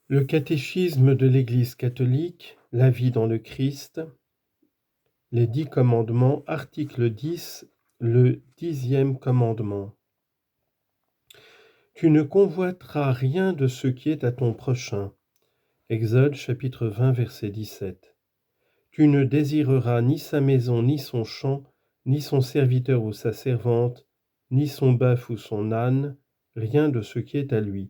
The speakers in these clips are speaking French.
Le catéchisme de l'Église catholique, la vie dans le Christ, les 10 commandements, article 10, le 10e commandement. Tu ne convoiteras rien de ce qui est à ton prochain. Exode chapitre 20 verset 17. Tu ne désireras ni sa maison, ni son champ, ni son serviteur ou sa servante, ni son bœuf ou son âne, rien de ce qui est à lui.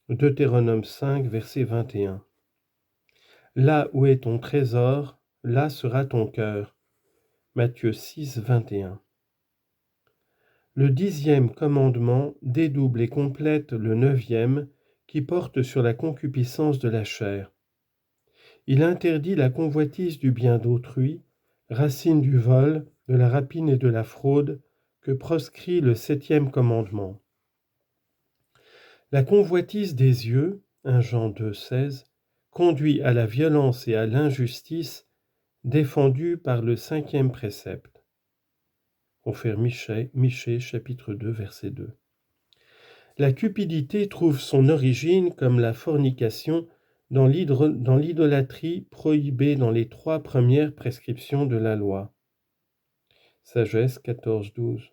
Deutéronome 5 verset 21. Là où est ton trésor, là sera ton cœur. Matthieu 6, 21. Le 10e commandement dédouble et complète le 9e qui porte sur la concupiscence de la chair. Il interdit la convoitise du bien d'autrui, racine du vol, de la rapine et de la fraude que proscrit le 7e commandement. La convoitise des yeux, 1 Jean 2, 16, conduit à la violence et à l'injustice défendue par le 5e précepte. Confère Michée, chapitre 2, verset 2. La cupidité trouve son origine, comme la fornication, dans l'idolâtrie prohibée dans les 3 premières prescriptions de la loi. Sagesse 14, 12.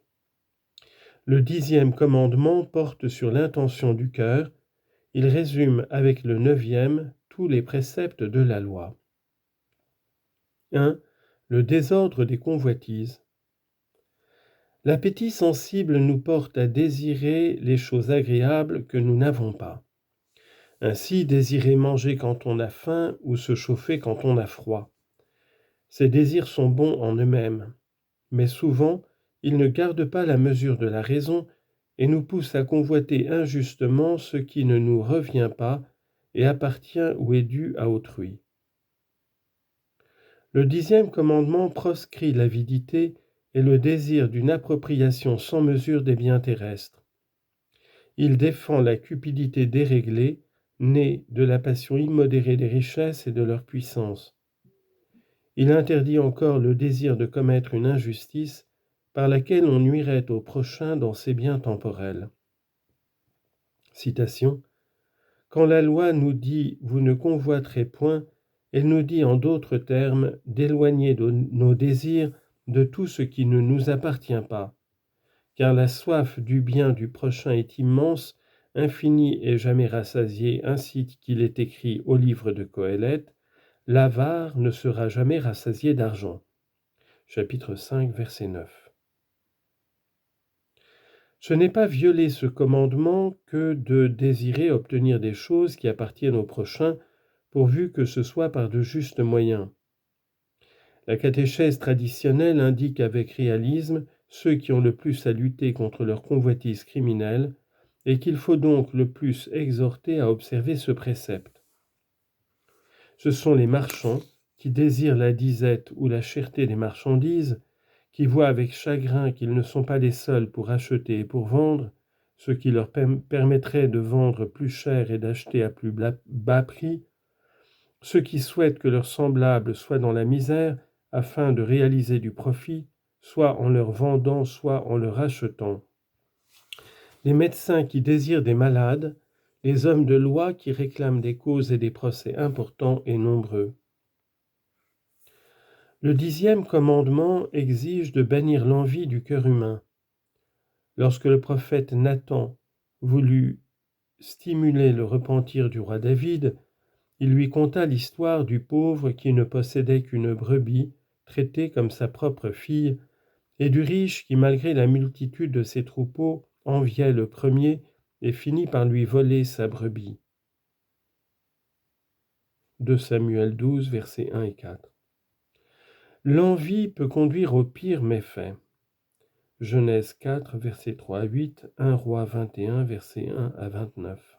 Le 10e commandement porte sur l'intention du cœur. Il résume avec le 9e tous les préceptes de la loi. 1. Le désordre des convoitises. L'appétit sensible nous porte à désirer les choses agréables que nous n'avons pas. Ainsi, désirer manger quand on a faim ou se chauffer quand on a froid. Ces désirs sont bons en eux-mêmes, mais souvent, ils ne gardent pas la mesure de la raison et nous poussent à convoiter injustement ce qui ne nous revient pas et appartient ou est dû à autrui. Le 10e commandement proscrit l'avidité et le désir d'une appropriation sans mesure des biens terrestres. Il défend la cupidité déréglée, née de la passion immodérée des richesses et de leur puissance. Il interdit encore le désir de commettre une injustice par laquelle on nuirait au prochain dans ses biens temporels. Citation. Quand la loi nous dit « vous ne convoiterez point », elle nous dit en d'autres termes d'éloigner nos désirs de tout ce qui ne nous appartient pas, car la soif du bien du prochain est immense, infinie et jamais rassasiée, ainsi qu'il est écrit au livre de Qoéleth, « l'avare ne sera jamais rassasié d'argent ». Chapitre 5, verset 9. Ce n'est pas violer ce commandement que de désirer obtenir des choses qui appartiennent au prochain, pourvu que ce soit par de justes moyens. La catéchèse traditionnelle indique avec réalisme ceux qui ont le plus à lutter contre leur convoitise criminelle et qu'il faut donc le plus exhorter à observer ce précepte. Ce sont les marchands qui désirent la disette ou la cherté des marchandises, qui voient avec chagrin qu'ils ne sont pas les seuls pour acheter et pour vendre, ce qui leur permettrait de vendre plus cher et d'acheter à plus bas prix, ceux qui souhaitent que leurs semblables soient dans la misère afin de réaliser du profit, soit en leur vendant, soit en leur achetant. Les médecins qui désirent des malades, les hommes de loi qui réclament des causes et des procès importants et nombreux. Le 10e commandement exige de bannir l'envie du cœur humain. Lorsque le prophète Nathan voulut stimuler le repentir du roi David, il lui conta l'histoire du pauvre qui ne possédait qu'une brebis, traitée comme sa propre fille, et du riche qui, malgré la multitude de ses troupeaux, enviait le premier et finit par lui voler sa brebis. 2 Samuel 12, versets 1 et 4. L'envie peut conduire au pire méfait. Genèse 4, versets 3 à 8, 1 Roi 21, versets 1 à 29.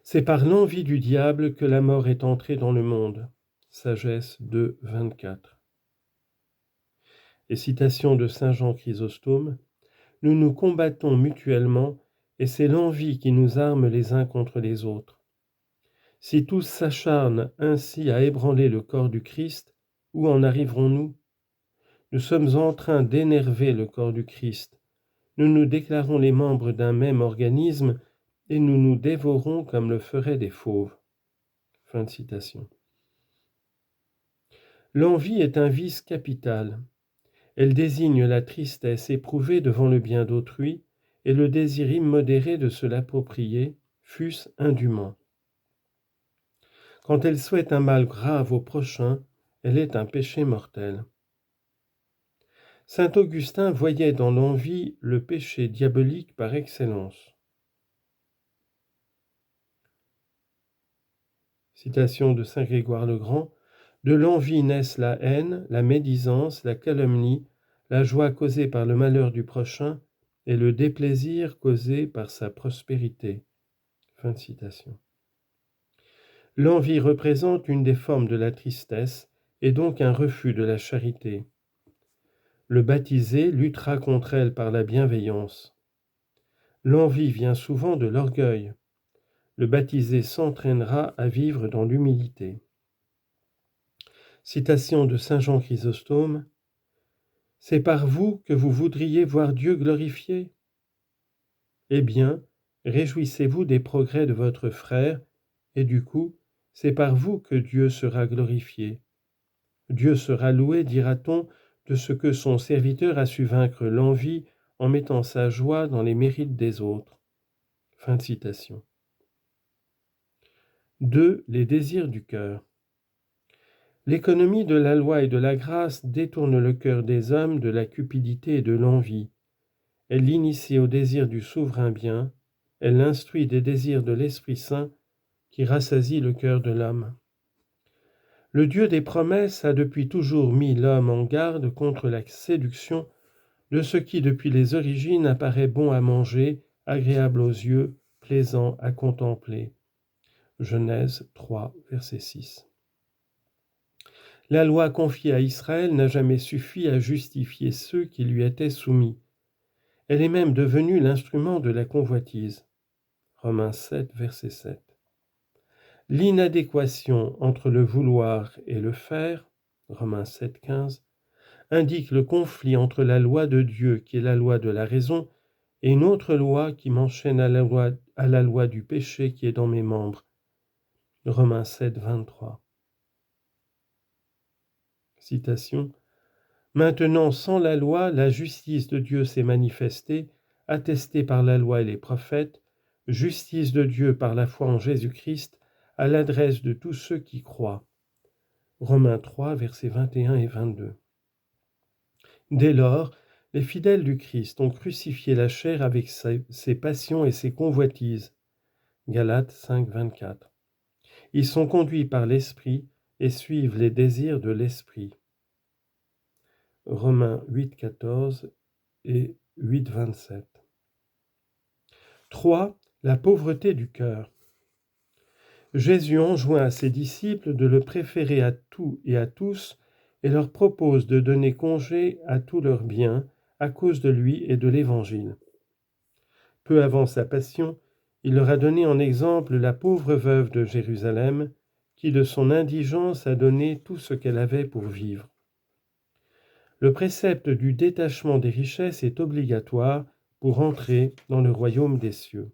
C'est par l'envie du diable que la mort est entrée dans le monde. Sagesse 2, 24. Et citation de saint Jean Chrysostome, « Nous nous combattons mutuellement, et c'est l'envie qui nous arme les uns contre les autres. Si tous s'acharnent ainsi à ébranler le corps du Christ, où en arriverons-nous ? Nous sommes en train d'énerver le corps du Christ. Nous nous déclarons les membres d'un même organisme, et nous nous dévorons comme le feraient des fauves. » Fin de citation. L'envie est un vice capital. Elle désigne la tristesse éprouvée devant le bien d'autrui et le désir immodéré de se l'approprier, fût-ce indûment. Quand elle souhaite un mal grave au prochain, elle est un péché mortel. Saint Augustin voyait dans l'envie le péché diabolique par excellence. Citation de saint Grégoire le Grand. De l'envie naissent la haine, la médisance, la calomnie, la joie causée par le malheur du prochain et le déplaisir causé par sa prospérité. Fin de citation. L'envie représente une des formes de la tristesse et donc un refus de la charité. Le baptisé luttera contre elle par la bienveillance. L'envie vient souvent de l'orgueil. Le baptisé s'entraînera à vivre dans l'humilité. Citation de saint Jean Chrysostome. « C'est par vous que vous voudriez voir Dieu glorifié ? Eh bien, réjouissez-vous des progrès de votre frère, et du coup, c'est par vous que Dieu sera glorifié. Dieu sera loué, dira-t-on, de ce que son serviteur a su vaincre l'envie en mettant sa joie dans les mérites des autres. » Fin de citation. 2. Les désirs du cœur. L'économie de la loi et de la grâce détourne le cœur des hommes de la cupidité et de l'envie. Elle l'initie au désir du souverain bien, elle l'instruit des désirs de l'Esprit Saint qui rassasie le cœur de l'homme. Le Dieu des promesses a depuis toujours mis l'homme en garde contre la séduction de ce qui depuis les origines apparaît bon à manger, agréable aux yeux, plaisant à contempler. Genèse 3, verset 6. La loi confiée à Israël n'a jamais suffi à justifier ceux qui lui étaient soumis. Elle est même devenue l'instrument de la convoitise. Romains 7, verset 7. L'inadéquation entre le vouloir et le faire, Romains 7, 15, indique le conflit entre la loi de Dieu, qui est la loi de la raison, et une autre loi qui m'enchaîne à la loi du péché qui est dans mes membres. Romains 7, 23. Citation. « Maintenant, sans la loi, la justice de Dieu s'est manifestée, attestée par la loi et les prophètes, justice de Dieu par la foi en Jésus-Christ, à l'adresse de tous ceux qui croient. » Romains 3, versets 21 et 22. Dès lors, les fidèles du Christ ont crucifié la chair avec ses passions et ses convoitises. Galates 5, 24. Ils sont conduits par l'Esprit et suivent les désirs de l'Esprit. Romains 8, 14 et 8, 27. 3. La pauvreté du cœur. Jésus enjoint à ses disciples de le préférer à tout et à tous et leur propose de donner congé à tous leurs biens à cause de lui et de l'Évangile. Peu avant sa passion, il leur a donné en exemple la pauvre veuve de Jérusalem qui de son indigence a donné tout ce qu'elle avait pour vivre. Le précepte du détachement des richesses est obligatoire pour entrer dans le royaume des cieux.